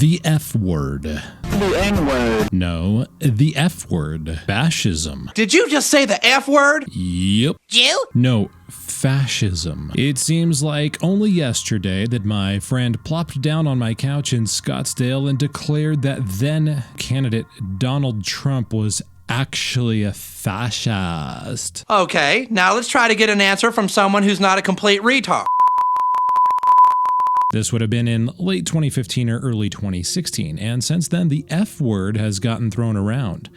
The F word. The N-word. No, the F word. Fascism. Did you just say the F word? Yep. You? No, fascism. It seems like only yesterday that my friend plopped down on my couch in Scottsdale and declared that then candidate Donald Trump was actually a fascist. Okay, now let's try to get an answer from someone who's not a complete retard. This would have been in late 2015 or early 2016, and since then the F word has gotten thrown around.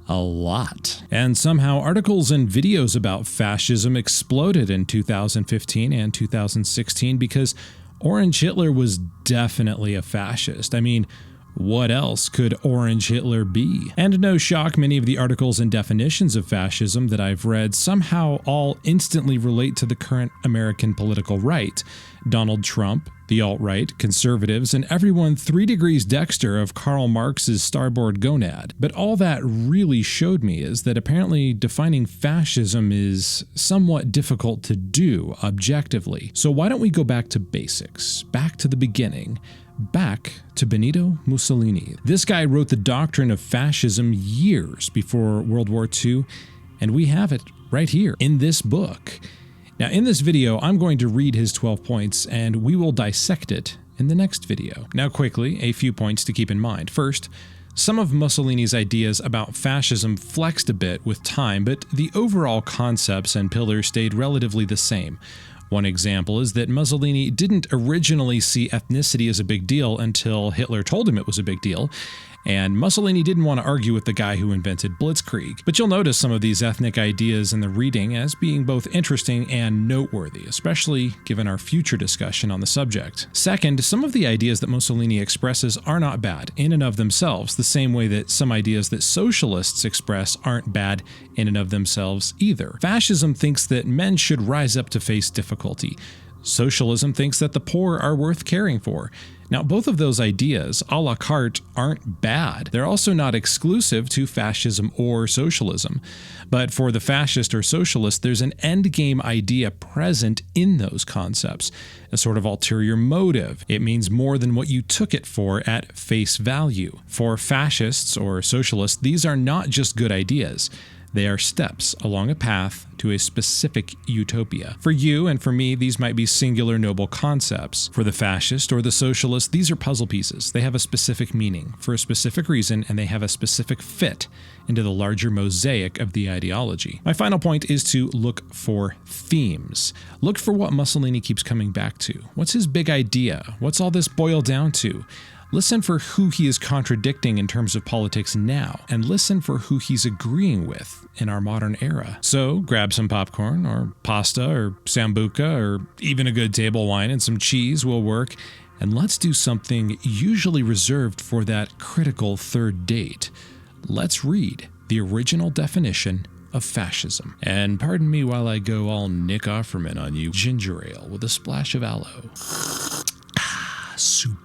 A lot. And somehow articles and videos about fascism exploded in 2015 and 2016 because Orange Hitler was definitely a fascist. I mean, what else could Orange Hitler be? And no shock, many of the articles and definitions of fascism that I've read somehow all instantly relate to the current American political right. Donald Trump, the alt-right, conservatives, and everyone 3 degrees dexter of Karl Marx's starboard gonad. But all that really showed me is that apparently defining fascism is somewhat difficult to do objectively. So why don't we go back to basics, back to the beginning, back to Benito Mussolini. This guy wrote the Doctrine of Fascism years before World War II, and we have it right here in this book. Now, in this video, I'm going to read his 12 points, and we will dissect it in the next video. Now, quickly, a few points to keep in mind. First, some of Mussolini's ideas about fascism flexed a bit with time, but the overall concepts and pillars stayed relatively the same. One example is that Mussolini didn't originally see ethnicity as a big deal until Hitler told him it was a big deal, and Mussolini didn't want to argue with the guy who invented Blitzkrieg. But you'll notice some of these ethnic ideas in the reading as being both interesting and noteworthy, especially given our future discussion on the subject. Second, some of the ideas that Mussolini expresses are not bad in and of themselves, the same way that some ideas that socialists express aren't bad in and of themselves either. Fascism thinks that men should rise up to face difficulty. Socialism thinks that the poor are worth caring for. Now, both of those ideas, a la carte, aren't bad. They're also not exclusive to fascism or socialism. But for the fascist or socialist, there's an endgame idea present in those concepts, a sort of ulterior motive. It means more than what you took it for at face value. For fascists or socialists, these are not just good ideas. They are steps along a path to a specific utopia. For you and for me, these might be singular noble concepts. For the fascist or the socialist, these are puzzle pieces. They have a specific meaning for a specific reason, and they have a specific fit into the larger mosaic of the ideology. My final point is to look for themes. Look for what Mussolini keeps coming back to. What's his big idea? What's all this boil down to? Listen for who he is contradicting in terms of politics now, and listen for who he's agreeing with in our modern era. So grab some popcorn, or pasta, or sambuca, or even a good table wine and some cheese will work, and let's do something usually reserved for that critical third date. Let's read the original definition of fascism. And pardon me while I go all Nick Offerman on you. Ginger ale with a splash of aloe. Superb.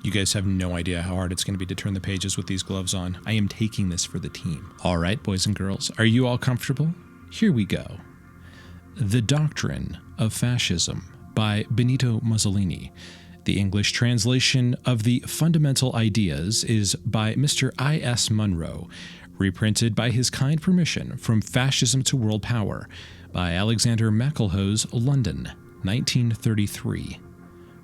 You guys have no idea how hard it's going to be to turn the pages with these gloves on. I am taking this for the team. All right, boys and girls, are you all comfortable? Here we go. The Doctrine of Fascism by Benito Mussolini. The English translation of the fundamental ideas is by Mr. I.S. Munro, reprinted by his kind permission from Fascism to World Power by Alexander McElhose, London, 1933.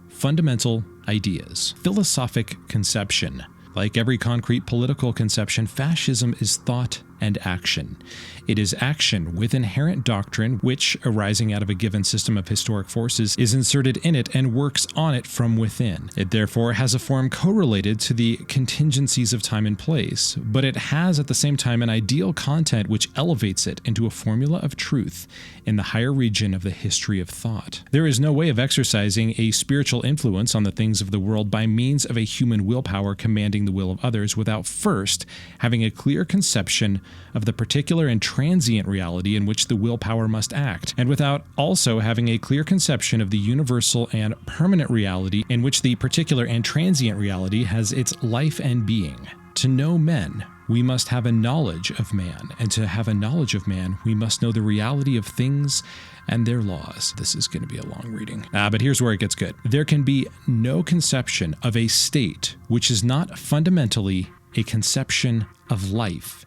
Fundamental ideas. Philosophic conception. Like every concrete political conception, fascism is thought and action. It is action with inherent doctrine, which, arising out of a given system of historic forces, is inserted in it and works on it from within. It therefore has a form correlated to the contingencies of time and place, but it has at the same time an ideal content which elevates it into a formula of truth in the higher region of the history of thought. There is no way of exercising a spiritual influence on the things of the world by means of a human willpower commanding the will of others without first having a clear conception of the particular and transient reality in which the willpower must act, and without also having a clear conception of the universal and permanent reality in which the particular and transient reality has its life and being. To know men we must have a knowledge of man, and to have a knowledge of man, we must know the reality of things and their laws. This is going to be a long reading. But here's where it gets good. There can be no conception of a state which is not fundamentally a conception of life.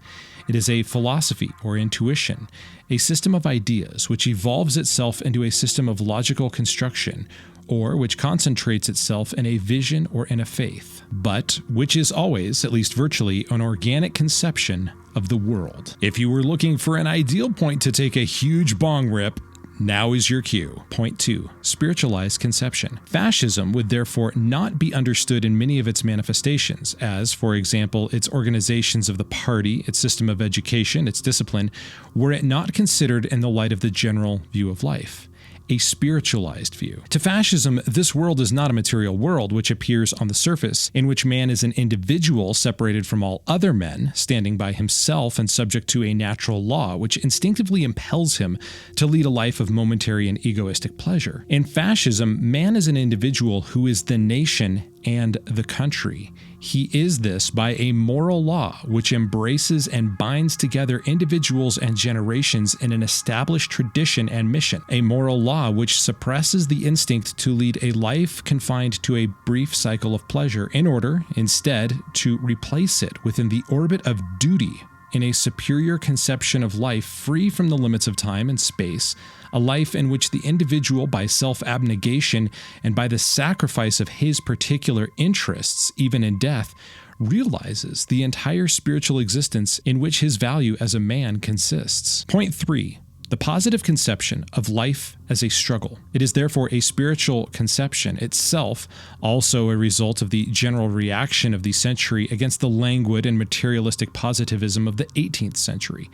It is a philosophy or intuition, a system of ideas which evolves itself into a system of logical construction, or which concentrates itself in a vision or in a faith, but which is always, at least virtually, an organic conception of the world. If you were looking for an ideal point to take a huge bong rip, now is your cue. Point 2. Spiritualized conception. Fascism would therefore not be understood in many of its manifestations, as, for example, its organizations of the party, its system of education, its discipline, were it not considered in the light of the general view of life. A spiritualized view. To fascism, this world is not a material world which appears on the surface, in which man is an individual separated from all other men, standing by himself and subject to a natural law which instinctively impels him to lead a life of momentary and egoistic pleasure. In fascism, man is an individual who is the nation and the country. He is this by a moral law which embraces and binds together individuals and generations in an established tradition and mission, a moral law which suppresses the instinct to lead a life confined to a brief cycle of pleasure in order, instead, to replace it within the orbit of duty in a superior conception of life free from the limits of time and space, a life in which the individual, by self-abnegation and by the sacrifice of his particular interests, even in death, realizes the entire spiritual existence in which his value as a man consists. Point 3. The positive conception of life as a struggle. It is therefore a spiritual conception itself, also a result of the general reaction of the century against the languid and materialistic positivism of the 18th century.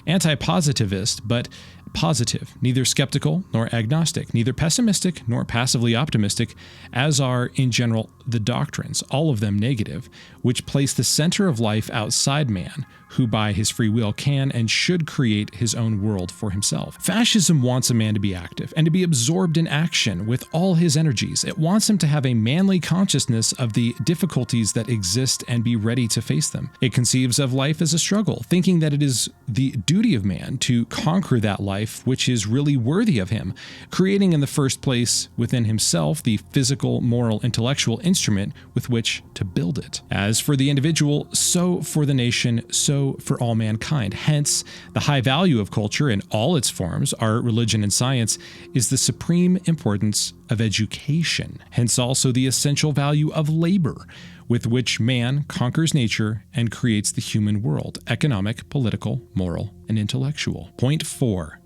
Anti-positivist, but positive, neither skeptical nor agnostic, neither pessimistic nor passively optimistic, as are, in general, the doctrines, all of them negative, which place the center of life outside man, who by his free will can and should create his own world for himself. Fascism wants a man to be active and to be absorbed in action with all his energies. It wants him to have a manly consciousness of the difficulties that exist and be ready to face them. It conceives of life as a struggle, thinking that it is the duty of man to conquer that life which is really worthy of him, creating in the first place within himself the physical, moral, intellectual instrument with which to build it. As for the individual, so for the nation, so for all mankind. Hence, the high value of culture in all its forms, art, religion, and science, is the supreme importance of education. Hence also the essential value of labor, with which man conquers nature and creates the human world, economic, political, moral, and intellectual. Point 4.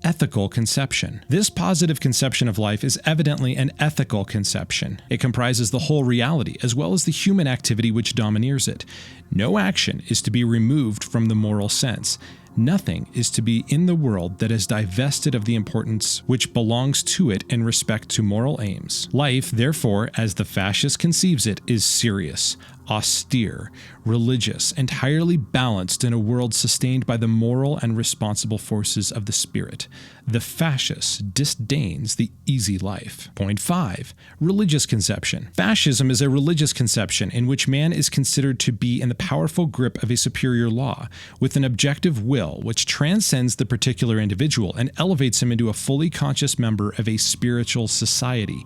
Ethical conception. This positive conception of life is evidently an ethical conception. It comprises the whole reality, as well as the human activity which domineers it. No action is to be removed from the moral sense. Nothing is to be in the world that is divested of the importance which belongs to it in respect to moral aims. Life, therefore, as the fascist conceives it, is serious, austere, religious, entirely balanced in a world sustained by the moral and responsible forces of the spirit. The fascist disdains the easy life. Point 5. Religious conception. Fascism is a religious conception in which man is considered to be in the powerful grip of a superior law, with an objective will which transcends the particular individual and elevates him into a fully conscious member of a spiritual society.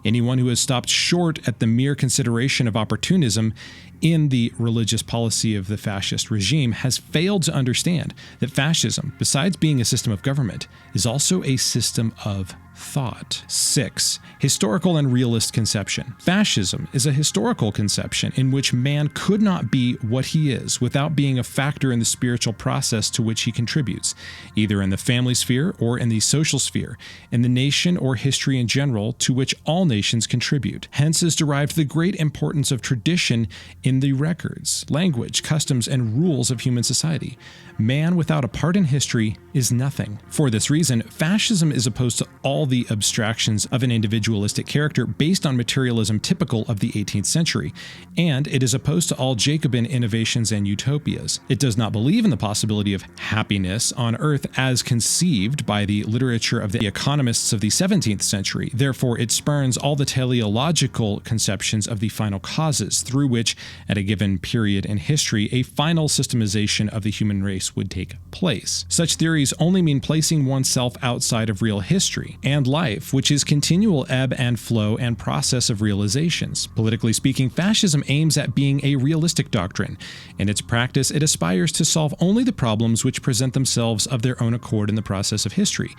Anyone who has stopped short at the mere consideration of opportunism in the religious policy of the fascist regime has failed to understand that fascism, besides being a system of government, is also a system of thought. 6. Historical and realist conception. Fascism is a historical conception in which man could not be what he is without being a factor in the spiritual process to which he contributes, either in the family sphere or in the social sphere, in the nation or history in general, to which all nations contribute. Hence is derived the great importance of tradition in the records, language, customs, and rules of human society. Man without a part in history is nothing. For this reason, fascism is opposed to all the abstractions of an individualistic character based on materialism typical of the 18th century, and it is opposed to all Jacobin innovations and utopias. It does not believe in the possibility of happiness on earth as conceived by the literature of the economists of the 17th century. Therefore, it spurns all the teleological conceptions of the final causes through which, at a given period in history, a final systemization of the human race would take place. Such theories only mean placing oneself outside of real history and life, which is continual ebb and flow and process of realizations. Politically speaking, fascism aims at being a realistic doctrine. In its practice, it aspires to solve only the problems which present themselves of their own accord in the process of history,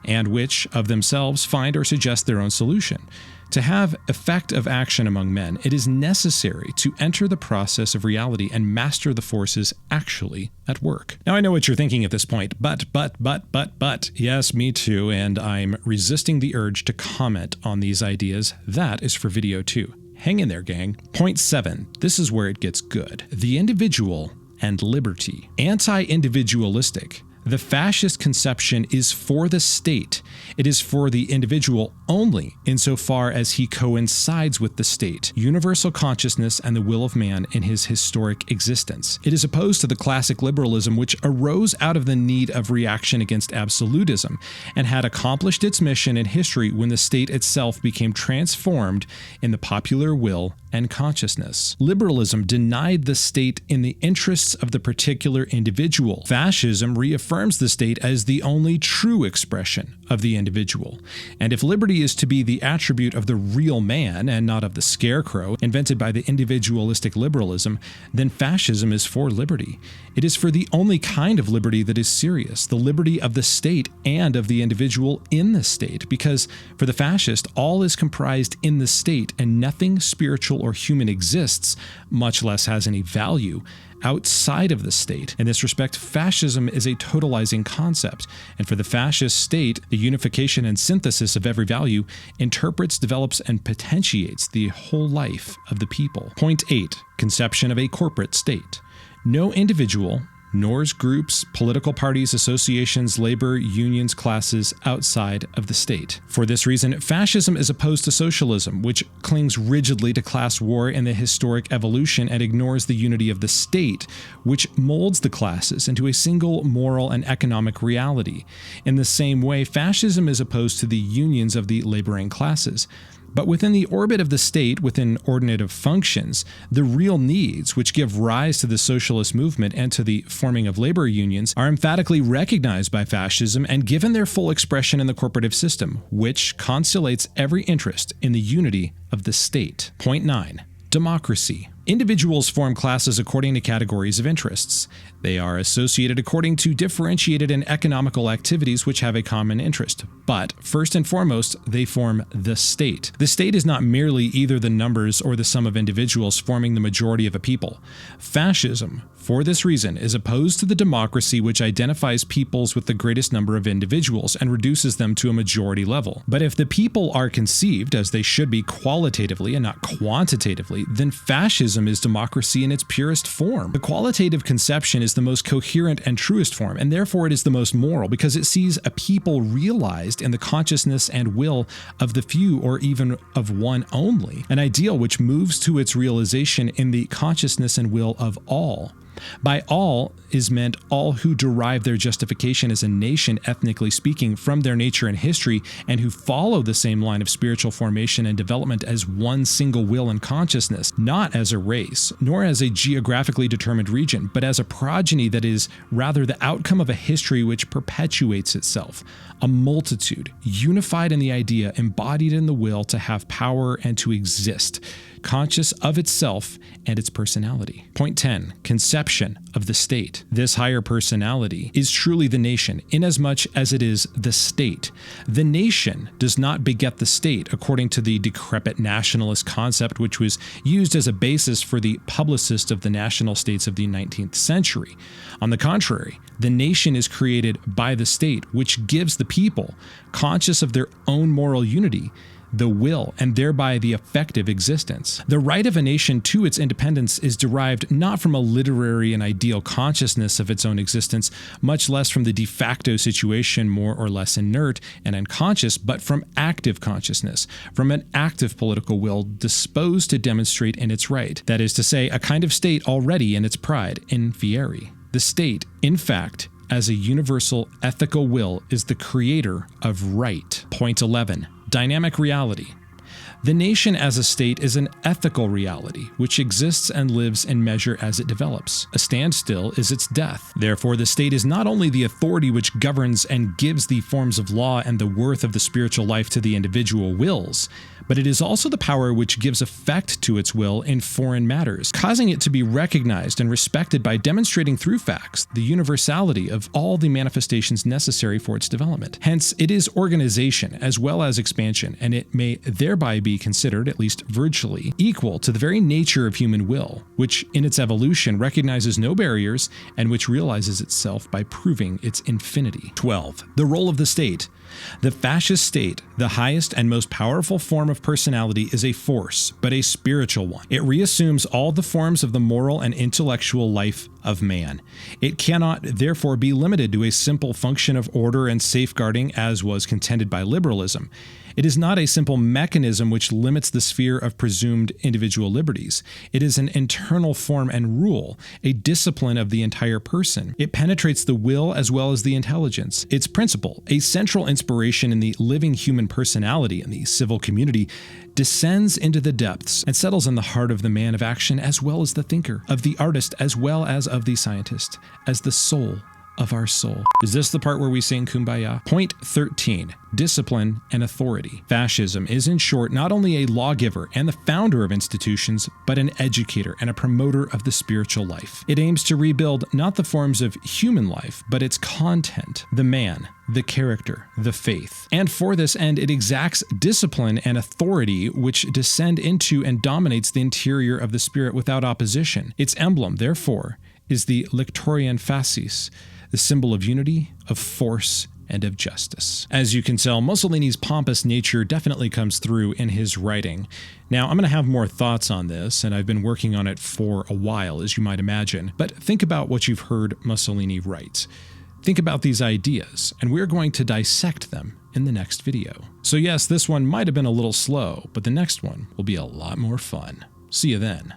and which, of themselves, find or suggest their own solution. To have effective action among men, it is necessary to enter the process of reality and master the forces actually at work. Now, I know what you're thinking at this point, but. Yes, me too, and I'm resisting the urge to comment on these ideas. That is for video 2. Hang in there, gang. Point 7. This is where it gets good. The individual and liberty. Anti-individualistic. The fascist conception is for the state. It is for the individual only insofar as he coincides with the state, universal consciousness, and the will of man in his historic existence. It is opposed to the classic liberalism, which arose out of the need of reaction against absolutism and had accomplished its mission in history when the state itself became transformed in the popular will and consciousness. Liberalism denied the state in the interests of the particular individual. Fascism reaffirms the state as the only true expression of the individual. And if liberty is to be the attribute of the real man and not of the scarecrow invented by the individualistic liberalism, then fascism is for liberty. It is for the only kind of liberty that is serious, the liberty of the state and of the individual in the state, because for the fascist, all is comprised in the state and nothing spiritual or human exists, much less has any value, outside of the state. In this respect, fascism is a totalizing concept, and for the fascist state, the unification and synthesis of every value interprets, develops, and potentiates the whole life of the people. Point 8. Conception of a corporate state. No individual, nor groups, political parties, associations, labor, unions, classes outside of the state. For this reason, fascism is opposed to socialism, which clings rigidly to class war and the historic evolution and ignores the unity of the state, which molds the classes into a single moral and economic reality. In the same way, fascism is opposed to the unions of the laboring classes. But within the orbit of the state, within ordinative functions, the real needs which give rise to the socialist movement and to the forming of labor unions are emphatically recognized by fascism and given their full expression in the corporative system, which consolidates every interest in the unity of the state. Point 9. Democracy. Individuals form classes according to categories of interests. They are associated according to differentiated and economical activities which have a common interest. But, first and foremost, they form the state. The state is not merely either the numbers or the sum of individuals forming the majority of a people. Fascism, for this reason, is opposed to the democracy which identifies peoples with the greatest number of individuals and reduces them to a majority level. But if the people are conceived as they should be qualitatively and not quantitatively, then fascism is democracy in its purest form. The qualitative conception is the most coherent and truest form, and therefore it is the most moral, because it sees a people realized in the consciousness and will of the few or even of one only, an ideal which moves to its realization in the consciousness and will of all. By all is meant all who derive their justification as a nation, ethnically speaking, from their nature and history, and who follow the same line of spiritual formation and development as one single will and consciousness, not as a race, nor as a geographically determined region, but as a progeny that is rather the outcome of a history which perpetuates itself, a multitude, unified in the idea, embodied in the will to have power and to exist, conscious of itself and its personality. Point 10. Conception of the state. This higher personality is truly the nation, inasmuch as it is the state. The nation does not beget the state, according to the decrepit nationalist concept which was used as a basis for the publicists of the national states of the 19th century. On the contrary, the nation is created by the state, which gives the people, conscious of their own moral unity, the will, and thereby the effective existence. The right of a nation to its independence is derived not from a literary and ideal consciousness of its own existence, much less from the de facto situation more or less inert and unconscious, but from active consciousness, from an active political will disposed to demonstrate in its right. That is to say, a kind of state already in its pride, in fieri. The state, in fact, as a universal ethical will, is the creator of right. Point 11. Dynamic reality. The nation as a state is an ethical reality, which exists and lives in measure as it develops. A standstill is its death. Therefore, the state is not only the authority which governs and gives the forms of law and the worth of the spiritual life to the individual wills, but it is also the power which gives effect to its will in foreign matters, causing it to be recognized and respected by demonstrating through facts the universality of all the manifestations necessary for its development. Hence, it is organization as well as expansion, and it may thereby be considered, at least virtually, equal to the very nature of human will, which in its evolution recognizes no barriers and which realizes itself by proving its infinity. 12. The role of the state. The fascist state, the highest and most powerful form of personality, is a force, but a spiritual one. It reassumes all the forms of the moral and intellectual life of man. It cannot, therefore, be limited to a simple function of order and safeguarding, as was contended by liberalism. It is not a simple mechanism which limits the sphere of presumed individual liberties. It is an internal form and rule, a discipline of the entire person. It penetrates the will as well as the intelligence. Its principle, a central inspiration in the living human personality in the civil community, descends into the depths and settles in the heart of the man of action as well as the thinker, of the artist as well as of the scientist, as the soul of our soul. Is this the part where we sing Kumbaya? Point 13. Discipline and authority. Fascism is, in short, not only a lawgiver and the founder of institutions, but an educator and a promoter of the spiritual life. It aims to rebuild not the forms of human life, but its content, the man, the character, the faith. And for this end, it exacts discipline and authority which descend into and dominates the interior of the spirit without opposition. Its emblem, therefore, is the Lectorian Fascis, the symbol of unity, of force, and of justice. As you can tell, Mussolini's pompous nature definitely comes through in his writing. Now, I'm going to have more thoughts on this, and I've been working on it for a while, as you might imagine. But think about what you've heard Mussolini write. Think about these ideas, and we're going to dissect them in the next video. So yes, this one might have been a little slow, but the next one will be a lot more fun. See you then.